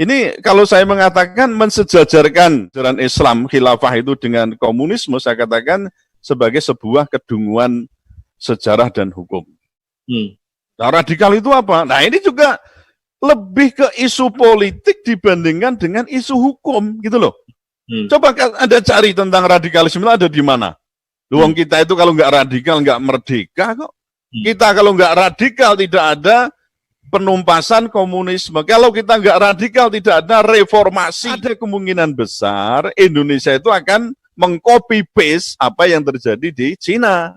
Ini kalau saya mengatakan mensejajarkan ajaran Islam khilafah itu dengan komunisme, saya katakan sebagai sebuah kedunguan sejarah dan hukum. Nah, radikal itu apa? Nah, ini juga lebih ke isu politik dibandingkan dengan isu hukum, gitu loh. Coba Anda cari tentang radikalisme ada di mana? Luang kita itu kalau nggak radikal, nggak merdeka kok. Kita kalau nggak radikal tidak ada penumpasan komunisme. Kalau kita nggak radikal tidak ada reformasi. Ada kemungkinan besar Indonesia itu akan mengcopy paste apa yang terjadi di Cina.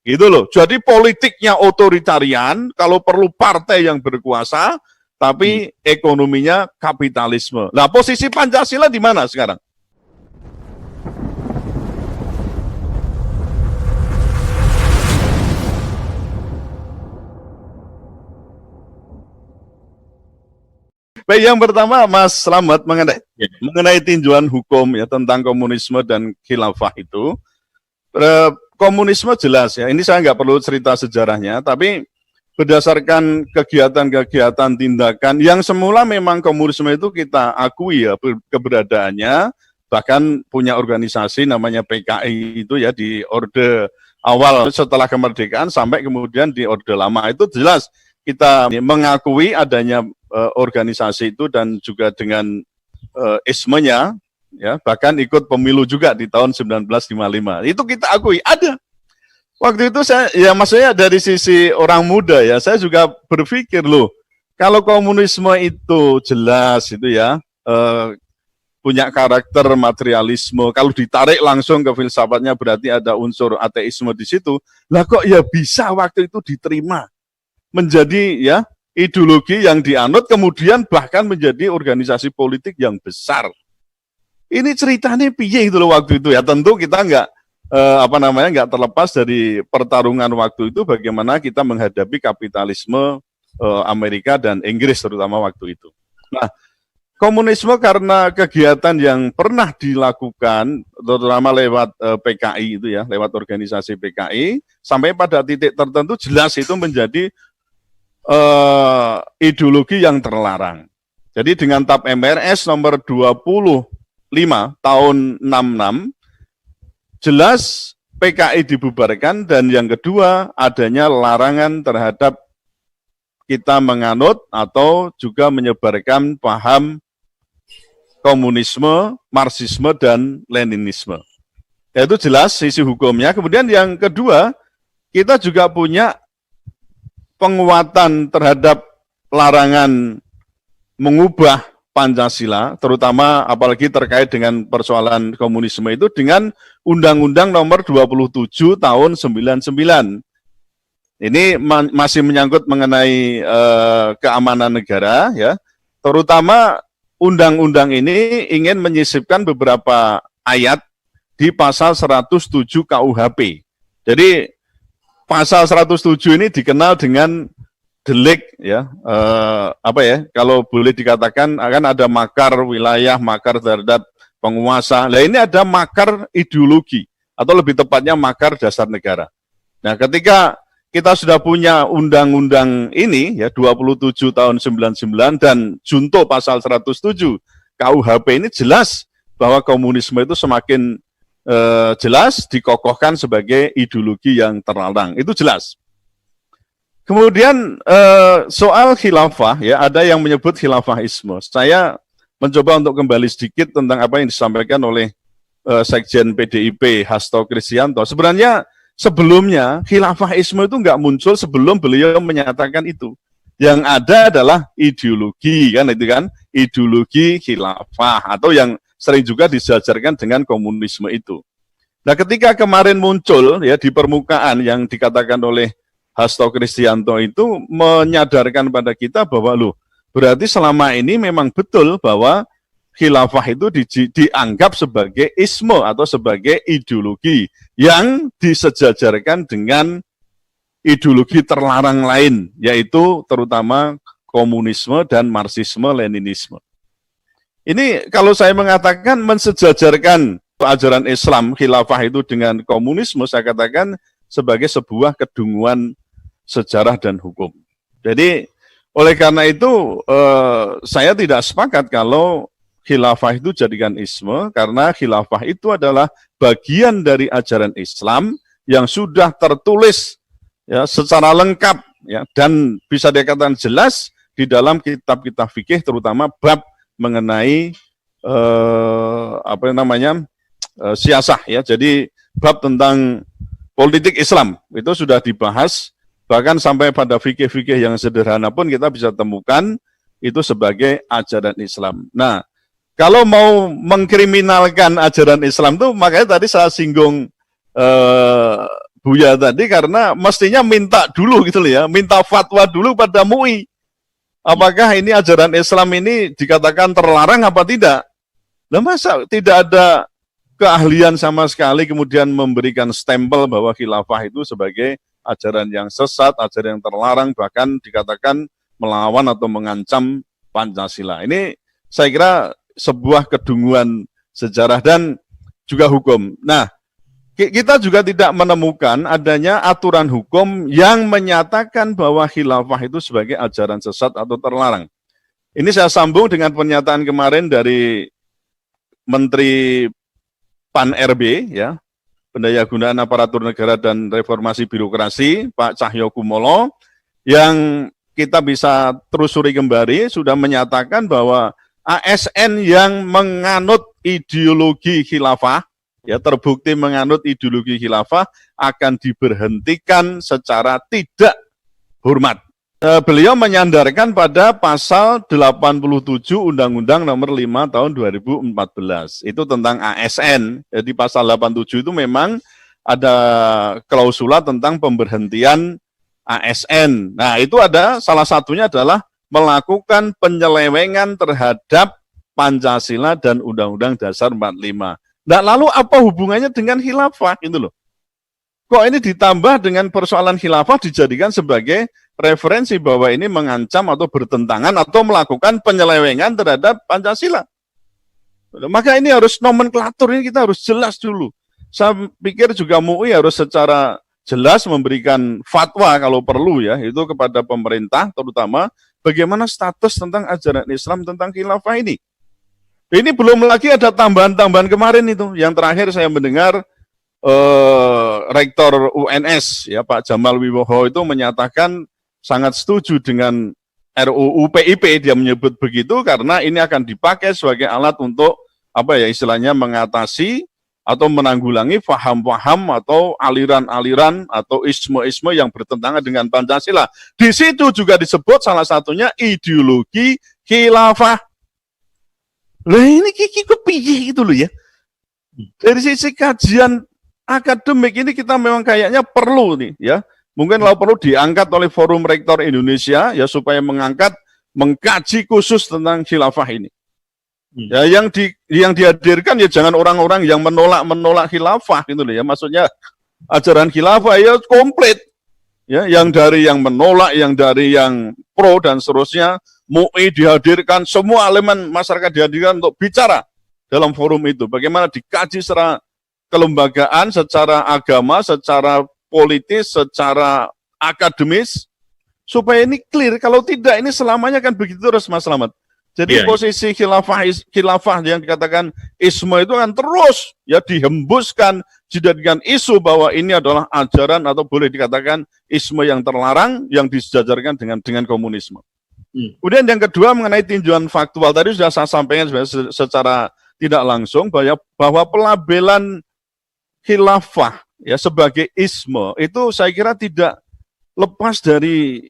Gitu loh. Jadi politiknya otoritarian, kalau perlu partai yang berkuasa, tapi ekonominya kapitalisme. Nah, posisi Pancasila di mana sekarang? Baik, yang pertama Mas Slamet mengenai tinjauan hukum ya tentang komunisme dan khilafah itu. Komunisme jelas ya, ini saya nggak perlu cerita sejarahnya, tapi berdasarkan kegiatan-kegiatan tindakan yang semula memang komunisme itu kita akui ya keberadaannya, bahkan punya organisasi namanya PKI itu ya di Orde awal setelah kemerdekaan sampai kemudian di Orde Lama itu jelas kita mengakui adanya organisasi itu dan juga dengan ismenya ya bahkan ikut pemilu juga di tahun 1955 itu kita akui ada. Waktu itu saya ya maksudnya dari sisi orang muda ya saya juga berpikir loh kalau komunisme itu jelas itu ya punya karakter materialisme, kalau ditarik langsung ke filsafatnya berarti ada unsur ateisme di situ. Lah kok ya bisa waktu itu diterima menjadi ya ideologi yang dianut kemudian bahkan menjadi organisasi politik yang besar. Ini ceritanya piye gitu loh waktu itu ya. Tentu kita nggak terlepas dari pertarungan waktu itu bagaimana kita menghadapi kapitalisme Amerika dan Inggris terutama waktu itu. Nah, komunisme karena kegiatan yang pernah dilakukan terutama lewat PKI itu ya, lewat organisasi PKI sampai pada titik tertentu jelas itu menjadi ideologi yang terlarang. Jadi dengan TAP MRS nomor 25 tahun 66 jelas PKI dibubarkan dan yang kedua adanya larangan terhadap kita menganut atau juga menyebarkan paham komunisme, Marxisme dan Leninisme. Itu jelas sisi hukumnya. Kemudian yang kedua kita juga punya penguatan terhadap larangan mengubah Pancasila, terutama apalagi terkait dengan persoalan komunisme itu dengan Undang-Undang nomor 27 tahun 99. Ini masih menyangkut mengenai keamanan negara, ya. Terutama undang-undang ini ingin menyisipkan beberapa ayat di pasal 107 KUHP. Jadi pasal 107 ini dikenal dengan delik ya, kalau boleh dikatakan akan ada makar wilayah, makar terhadap penguasa. Nah ini ada makar ideologi atau lebih tepatnya makar dasar negara. Nah ketika kita sudah punya undang-undang ini ya 27 tahun 99 dan junto pasal 107 KUHP ini jelas bahwa komunisme itu semakin jelas dikokohkan sebagai ideologi yang terlarang. Itu jelas. Kemudian soal khilafah ya ada yang menyebut khilafahisme. Saya mencoba untuk kembali sedikit tentang apa yang disampaikan oleh Sekjen PDIP Hasto Kristianto. Sebenarnya sebelumnya khilafahisme itu nggak muncul sebelum beliau menyatakan itu. Yang ada adalah ideologi kan itu kan, ideologi khilafah atau yang sering juga disejajarkan dengan komunisme itu. Nah, ketika kemarin muncul ya di permukaan yang dikatakan oleh Hasto Kristianto itu menyadarkan pada kita bahwa loh, berarti selama ini memang betul bahwa khilafah itu dianggap sebagai isme atau sebagai ideologi yang disejajarkan dengan ideologi terlarang lain, yaitu terutama komunisme dan Marxisme, Leninisme. Ini kalau saya mengatakan mensejajarkan ajaran Islam khilafah itu dengan komunisme, saya katakan sebagai sebuah kedunguan sejarah dan hukum. Jadi Oleh karena itu, saya tidak sepakat kalau khilafah itu jadikan isme, karena khilafah itu adalah bagian dari ajaran Islam yang sudah tertulis ya secara lengkap ya, dan bisa dikatakan jelas di dalam kitab-kitab fikih, terutama bab mengenai siasah ya. Jadi bab tentang politik Islam itu sudah dibahas. Bahkan sampai pada fikih-fikih yang sederhana pun kita bisa temukan itu sebagai ajaran Islam. Nah, kalau mau mengkriminalkan ajaran Islam itu, makanya tadi saya singgung Buya tadi, karena mestinya minta dulu gitu loh ya, minta fatwa dulu pada MUI. Apakah ini ajaran Islam ini dikatakan terlarang apa tidak? Nah, masa tidak ada keahlian sama sekali kemudian memberikan stempel bahwa khilafah itu sebagai ajaran yang sesat, ajaran yang terlarang, bahkan dikatakan melawan atau mengancam Pancasila. Ini saya kira sebuah kedunguan sejarah dan juga hukum. Nah, kita juga tidak menemukan adanya aturan hukum yang menyatakan bahwa khilafah itu sebagai ajaran sesat atau terlarang. Ini saya sambung dengan pernyataan kemarin dari Menteri Pan-RB, ya, Pendayagunaan Aparatur Negara dan Reformasi Birokrasi, Pak Cahyokumolo, yang kita bisa telusuri kembali, sudah menyatakan bahwa ASN yang menganut ideologi khilafah, ya terbukti menganut ideologi khilafah, akan diberhentikan secara tidak hormat. Beliau menyandarkan pada pasal 87 Undang-Undang Nomor 5 Tahun 2014. Itu tentang ASN. Jadi pasal 87 itu memang ada klausula tentang pemberhentian ASN. Nah, itu ada salah satunya adalah melakukan penyelewengan terhadap Pancasila dan Undang-Undang Dasar 45. Nah, lalu apa hubungannya dengan khilafah itu loh? Kok ini ditambah dengan persoalan khilafah dijadikan sebagai referensi bahwa ini mengancam atau bertentangan atau melakukan penyelewengan terhadap Pancasila. Maka ini harus nomenklatur, ini kita harus jelas dulu. Saya pikir juga MUI harus secara jelas memberikan fatwa kalau perlu ya, itu kepada pemerintah terutama bagaimana status tentang ajaran Islam tentang khilafah ini. Ini belum lagi ada tambahan-tambahan kemarin itu. Yang terakhir saya mendengar Rektor UNS ya Pak Jamal Wibowo itu menyatakan sangat setuju dengan RUU PIP, dia menyebut begitu karena ini akan dipakai sebagai alat untuk apa ya istilahnya mengatasi atau menanggulangi paham-paham atau aliran-aliran atau isme-isme yang bertentangan dengan Pancasila. Di situ juga disebut salah satunya ideologi khilafah. Lah ini kiki kepiye gitu loh ya. Dari sisi kajian akademik ini kita memang kayaknya perlu nih ya. Mungkin kalau perlu diangkat oleh Forum Rektor Indonesia ya supaya mengkaji khusus tentang khilafah ini. Ya yang dihadirkan ya jangan orang-orang yang menolak khilafah gitu loh ya. Maksudnya ajaran khilafah ya komplit. Ya, yang dari yang menolak, yang dari yang pro dan seterusnya, MUI dihadirkan, semua elemen masyarakat dihadirkan untuk bicara dalam forum itu. Bagaimana dikaji secara kelembagaan, secara agama, secara politis, secara akademis, supaya ini clear. Kalau tidak, ini selamanya kan begitu terus, Mas Slamet. Jadi posisi khilafah yang dikatakan isme itu akan terus ya dihembuskan, dijadikan isu bahwa ini adalah ajaran atau boleh dikatakan isme yang terlarang yang disejajarkan dengan komunisme. Kemudian yang kedua mengenai tinjauan faktual, tadi sudah saya sampaikan secara tidak langsung bahwa pelabelan khilafah ya sebagai isme itu saya kira tidak lepas dari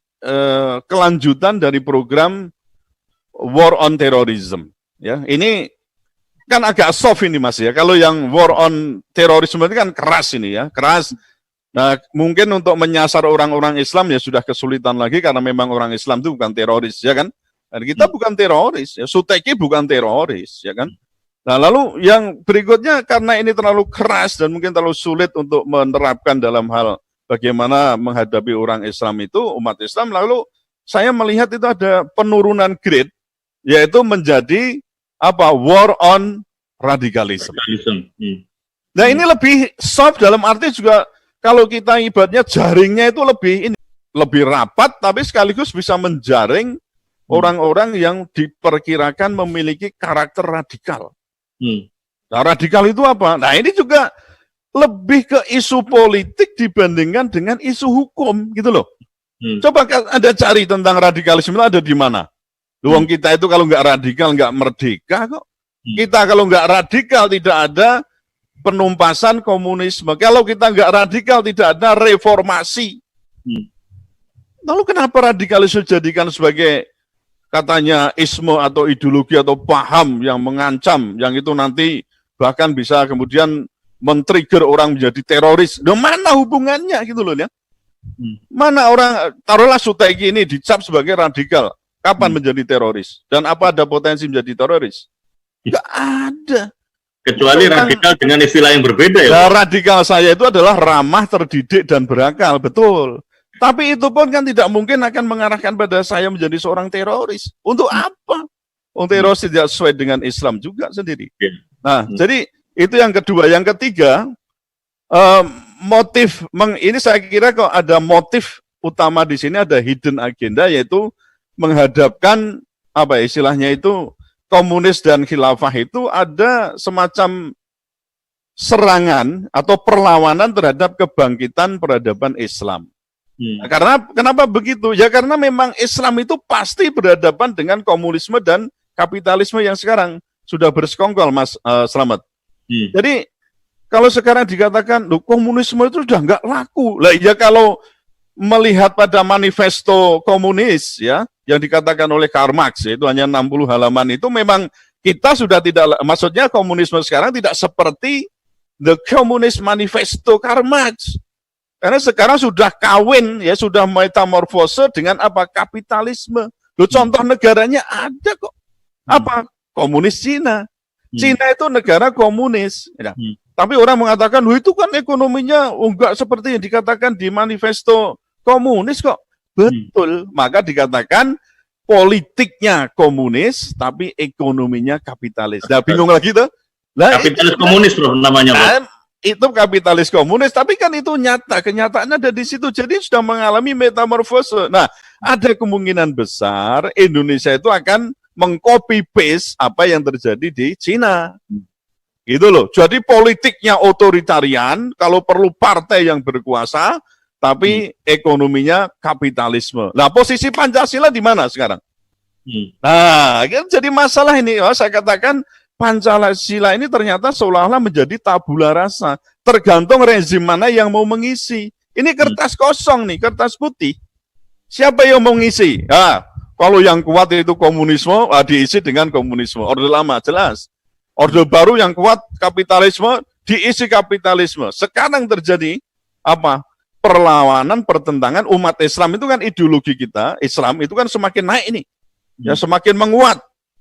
kelanjutan dari program War on Terrorism. Ya, ini kan agak soft ini Mas ya. Kalau yang War on Terrorism itu kan keras ini ya, keras. Nah, mungkin untuk menyasar orang-orang Islam ya sudah kesulitan lagi karena memang orang Islam itu bukan teroris ya kan. Dan kita bukan teroris, ya Suteki bukan teroris ya kan. Nah, lalu yang berikutnya karena ini terlalu keras dan mungkin terlalu sulit untuk menerapkan dalam hal bagaimana menghadapi orang Islam itu, umat Islam, lalu saya melihat itu ada penurunan grade, yaitu menjadi war on radikalisme. Nah ini lebih soft dalam arti juga kalau kita ibaratnya jaringnya itu lebih ini. lebih rapat, tapi sekaligus bisa menjaring orang-orang yang diperkirakan memiliki karakter radikal. Nah, radikal itu apa? Nah, ini juga lebih ke isu politik dibandingkan dengan isu hukum, gitu loh. Coba Anda cari tentang radikalisme itu ada di mana? Luang kita itu kalau nggak radikal, nggak merdeka kok. Kita kalau nggak radikal, tidak ada penumpasan komunisme. Kalau kita nggak radikal, tidak ada reformasi. Lalu kenapa radikalisme dijadikan sebagai katanya isme atau ideologi atau paham yang mengancam, yang itu nanti bahkan bisa kemudian men-trigger orang menjadi teroris? Nah, mana hubungannya gitu loh ya? Mana orang, taruhlah Suteki ini dicap sebagai radikal, kapan menjadi teroris? Dan apa ada potensi menjadi teroris? Nggak ada. Kecuali radikal dengan istilah yang berbeda ya. Nah, radikal saya itu adalah ramah, terdidik, dan berakal, betul. Tapi itu pun kan tidak mungkin akan mengarahkan pada saya menjadi seorang teroris. Untuk apa? Teroris tidak sesuai dengan Islam juga sendiri. Nah, jadi itu yang kedua. Yang ketiga, motif, ini saya kira kok ada motif utama di sini, ada hidden agenda, yaitu menghadapkan, apa istilahnya itu, komunis dan khilafah itu ada semacam serangan atau perlawanan terhadap kebangkitan peradaban Islam. Nah, karena kenapa begitu? Ya karena memang Islam itu pasti berhadapan dengan komunisme dan kapitalisme yang sekarang sudah bersekongkol, Mas Slamet. Jadi kalau sekarang dikatakan, loh, komunisme itu sudah nggak laku. Lah ya kalau melihat pada manifesto komunis ya yang dikatakan oleh Karl Marx, itu hanya 60 halaman, itu memang kita sudah tidak, maksudnya komunisme sekarang tidak seperti the Communist Manifesto Karl Marx. Karena sekarang sudah kawin, ya sudah metamorfose dengan apa? Kapitalisme. Loh, contoh negaranya ada kok. Apa? Komunis Cina. Cina itu negara komunis. Ya. Tapi orang mengatakan, loh itu kan ekonominya enggak seperti yang dikatakan di manifesto komunis kok. Betul. Maka dikatakan politiknya komunis, tapi ekonominya kapitalis. Nah, bingung lagi tuh. Nah, kapitalis komunis bro namanya bro. Itu kapitalis komunis, tapi kan itu nyata, kenyataannya ada di situ. Jadi sudah mengalami metamorfose. Nah, ada kemungkinan besar Indonesia itu akan mengcopy paste apa yang terjadi di Cina. Gitu loh. Jadi politiknya otoritarian, kalau perlu partai yang berkuasa, tapi ekonominya kapitalisme. Nah, posisi Pancasila di mana sekarang? Nah, jadi masalah ini, saya katakan Pancasila ini ternyata seolah-olah menjadi tabula rasa. Tergantung rezim mana yang mau mengisi. Ini kertas kosong nih, kertas putih. Siapa yang mau mengisi? Nah, kalau yang kuat itu komunisme, diisi dengan komunisme. Orde lama, jelas. Orde baru yang kuat kapitalisme, diisi kapitalisme. Sekarang terjadi apa? Perlawanan, pertentangan umat Islam itu kan ideologi kita. Islam itu kan semakin naik ini. Ya, semakin menguat.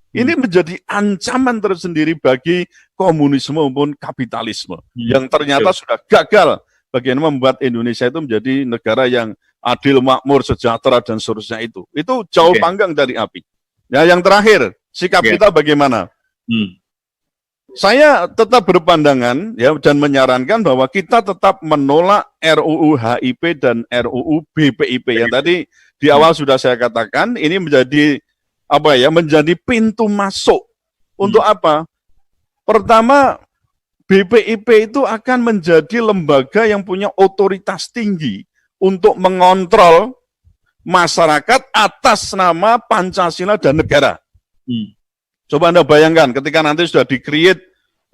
Ini menjadi ancaman tersendiri bagi komunisme maupun kapitalisme yang ternyata sudah gagal bagaimana membuat Indonesia itu menjadi negara yang adil, makmur, sejahtera dan seterusnya itu. Itu jauh panggang dari api. Ya, yang terakhir, sikap kita bagaimana? Saya tetap berpandangan ya dan menyarankan bahwa kita tetap menolak RUU HIP dan RUU BPIP yang tadi di awal sudah saya katakan ini menjadi apa ya, menjadi pintu masuk untuk apa? Pertama, BPIP itu akan menjadi lembaga yang punya otoritas tinggi untuk mengontrol masyarakat atas nama Pancasila dan negara. Coba Anda bayangkan ketika nanti sudah di-create,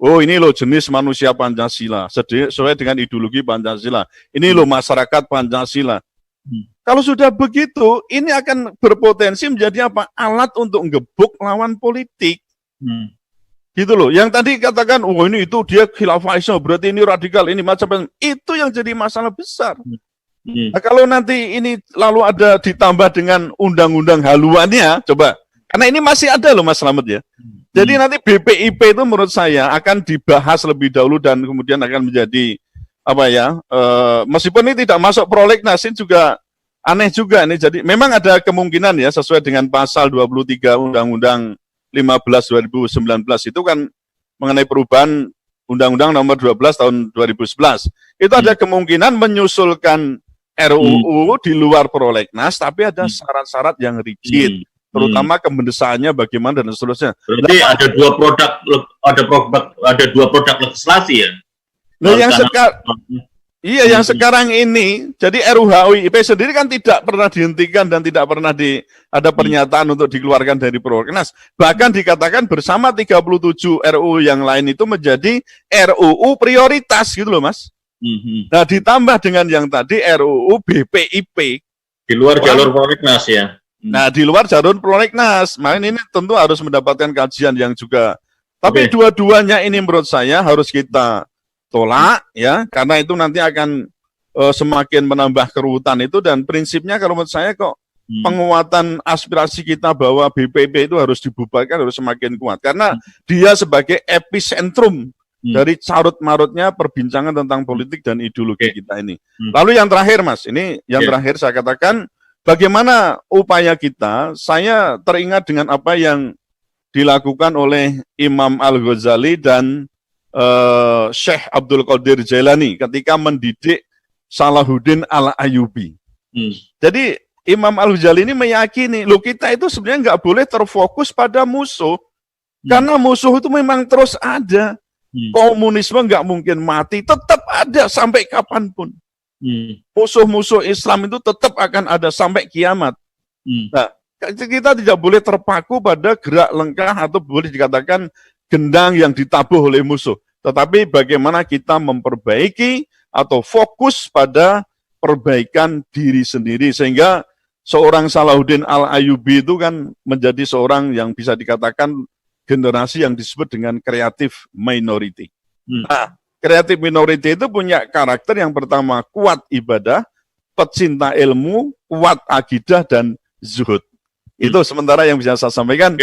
oh ini loh jenis manusia Pancasila, sesuai dengan ideologi Pancasila. Ini loh masyarakat Pancasila. Kalau sudah begitu, ini akan berpotensi menjadi apa? Alat untuk ngebuk lawan politik. Gitu loh. Yang tadi katakan, oh ini itu dia khilafisme, berarti ini radikal, ini macam-macam. Itu yang jadi masalah besar. Nah, kalau nanti ini lalu ada ditambah dengan undang-undang haluannya, coba. Karena ini masih ada loh Mas Slamet ya. Jadi nanti BPIP itu menurut saya akan dibahas lebih dahulu dan kemudian akan menjadi apa ya, meskipun ini tidak masuk prolegnas, ini juga aneh juga ini. Jadi memang ada kemungkinan ya sesuai dengan pasal 23 Undang-Undang 15 2019 itu kan mengenai perubahan Undang-Undang nomor 12 tahun 2011. Itu ada kemungkinan menyusulkan RUU di luar prolegnas, tapi ada syarat-syarat yang rigid, terutama kemendesaannya bagaimana dan seterusnya. Berarti ada dua produk legislasi ya. Nah, yang sekarang ini, jadi RUHUIP sendiri kan tidak pernah dihentikan dan tidak pernah ada pernyataan untuk dikeluarkan dari prolegnas. Bahkan dikatakan bersama 37 RUU yang lain itu menjadi RUU prioritas gitu loh, Mas. Nah, ditambah dengan yang tadi RUU BPIP. Di luar jalur prolegnas ya. Nah, di luar jalur prolegnas. Makanya ini tentu harus mendapatkan kajian yang juga. Tapi dua-duanya ini menurut saya harus kita tolak ya, karena itu nanti akan semakin menambah keruutan itu, dan prinsipnya kalau menurut saya kok penguatan aspirasi kita bahwa BPIP itu harus dibubarkan harus semakin kuat, karena dia sebagai epicentrum dari carut-marutnya perbincangan tentang politik dan ideologi kita ini. Lalu yang terakhir, Mas, ini yang terakhir saya katakan, bagaimana upaya kita, saya teringat dengan apa yang dilakukan oleh Imam Al-Ghazali dan Syekh Abdul Qadir Jailani ketika mendidik Salahuddin Al-Ayyubi. Jadi Imam Al-Ghazali ini meyakini, loh kita itu sebenarnya nggak boleh terfokus pada musuh, karena musuh itu memang terus ada. Komunisme nggak mungkin mati, tetap ada sampai kapanpun. Musuh-musuh Islam itu tetap akan ada sampai kiamat. Nah, kita tidak boleh terpaku pada gerak lengkah atau boleh dikatakan gendang yang ditabuh oleh musuh. Tetapi bagaimana kita memperbaiki atau fokus pada perbaikan diri sendiri, sehingga seorang Salahuddin Al-Ayyubi itu kan menjadi seorang yang bisa dikatakan generasi yang disebut dengan creative minority. Nah, creative minority itu punya karakter yang pertama kuat ibadah, pecinta ilmu, kuat akidah dan zuhud. Itu sementara yang bisa saya sampaikan.